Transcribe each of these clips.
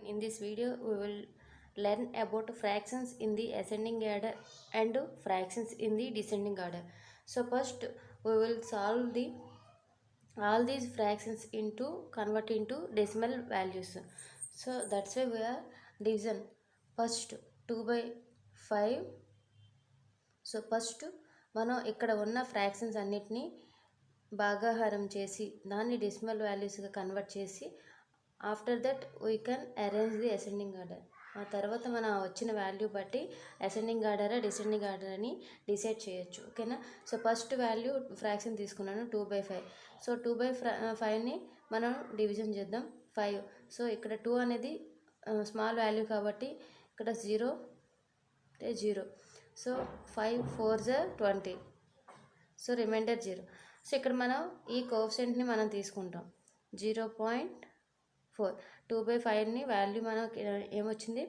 In this video, we will learn about fractions in the ascending order and fractions in the descending order. So first, we will solve all these fractions into convert into decimal values. So that's why we are division. First 2 by 5. So first మనం ఇక్కడ ఉన్న fractions అన్నిటినీ భాగాహారం చేసి దాన్ని decimal వాల్యూస్గా convert చేసి after that we can arrange the ascending order. ఆ తర్వాత మనం వచ్చిన వాల్యూ బట్టి అసెండింగ్ ఆర్డర్ డిసెండింగ్ ఆర్డర్ అని డిసైడ్ చేయొచ్చు. ఓకేనా. సో ఫస్ట్ వాల్యూ ఫ్రాక్షన్ తీసుకున్నాను 2/5. సో 2/5ని మనం డివిజన్ చేద్దాం 5. సో ఇక్కడ 2 అనేది స్మాల్ వాల్యూ కాబట్టి ఇక్కడ 0 0. సో 5 4 20. So remainder 0. సో ఇక్కడ మనం ఈ కోఎఫిషియంట్ని మనం తీసుకుంటాం 0.4. 2/5ని వాల్యూ మనకి ఏమొచ్చింది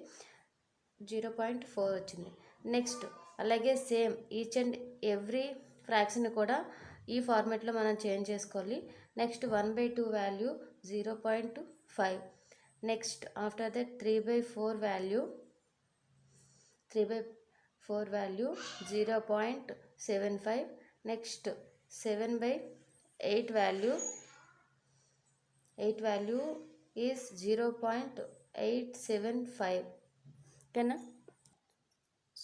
0.4 వచ్చింది. నెక్స్ట్ అలాగే same each and every fraction కూడా ఈ ఫార్మేట్లో మనం చేంజ్ చేసుకోవాలి. Next 1/2 value 0.5. Next after that 3/4 value 0.75. Next 7/8 value is 0.875. ఓకేనా.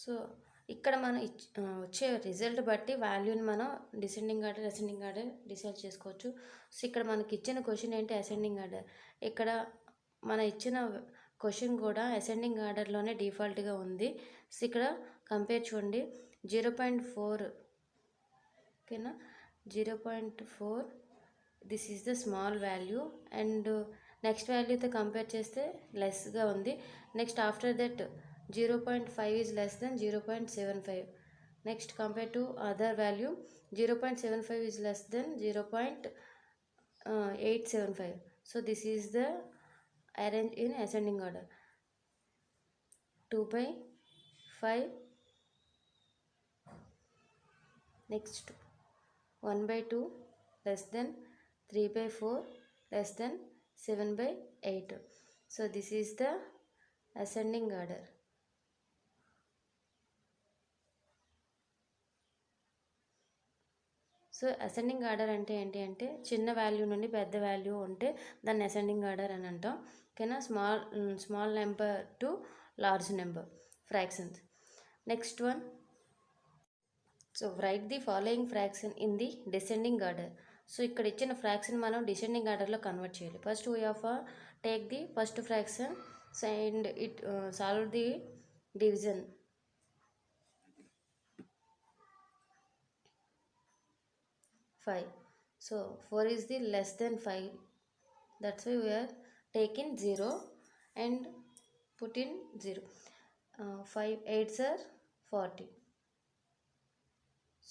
సో ఇక్కడ మనం వచ్చే రిజల్ట్ బట్టి వాల్యూని మనం descending order ascending order decide చేసుకోవచ్చు. సో ఇక్కడ మనకి ఇచ్చిన క్వశ్చన్ ఏంటి అసెండింగ్ ఆర్డర్. ఇక్కడ మన ఇచ్చిన క్వశ్చన్ కూడా అసెండింగ్ ఆర్డర్లోనే డిఫాల్ట్గా ఉంది. సో ఇక్కడ కంపేర్ చూడండి 0.4. ఓకేనా. 0.4 this is the small value and next వాల్యూతో కంపేర్ చేస్తే లెస్గా ఉంది. Next after that 0.5 is less than 0.75. Next compare to other value 0.75 is less than 0.875. So this is the arrange in ascending order. 2/5. Next 1/2 less than 3/4 less than 7/8. So this is the ascending order. So ascending order అంటే ఏంటి అంటే చిన్న value నుండి పెద్ద value ఉంటే దాన్ని ascending order అని అంటాం. ఓకేనా. Small number to large number fractions. Next one. So right the following fraction in the descending order. So ఇక్కడ ఇచ్చిన ఫ్రాక్షన్ మనం డిసెండింగ్ ఆర్డర్లో కన్వర్ట్ చేయాలి. First we of take the first fraction and it solve the division. So 4 is the less than 5. That's why we are taking 0 and put in 0. 5 8s are 40.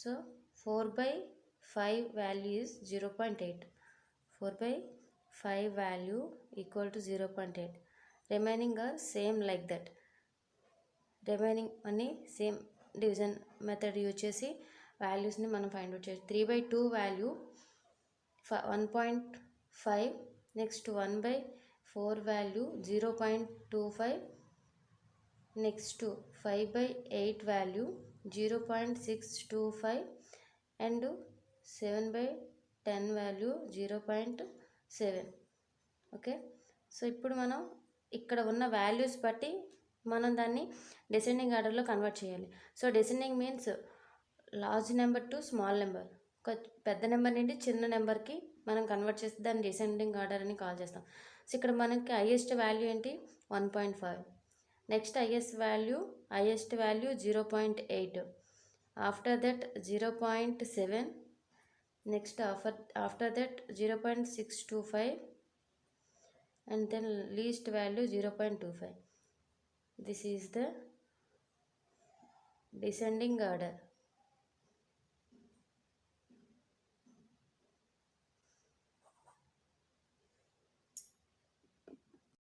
So 4/5 value is 0.8. 4/5 value equal to 0.8. Remaining are same like that. Remaining అని same division method use చేసి వాల్యూస్ని మనం find out చేయాలి. 3/2 value 1.5. Next 1/4 value 0.25. Next 5/8 value 0.625 and 7/10 value 0.7. Okay. So ఇప్పుడు మనం ఇక్కడ ఉన్న values బట్టి మనం దాన్ని డిసెండింగ్ ఆర్డర్లో కన్వర్ట్ చేయాలి. So descending means large number to small number. ఒక పెద్ద నెంబర్ నుండి చిన్న నెంబర్కి మనం కన్వర్ట్ చేస్తే దాన్ని డిసెండింగ్ ఆర్డర్ అని కాల్ చేస్తాం. సో ఇక్కడ మనకి హైయెస్ట్ వాల్యూ ఏంటి 1.5. Next highest value 0.8. After that 0.7. Next after that 0.625 and then least value 0.25. This is the descending order.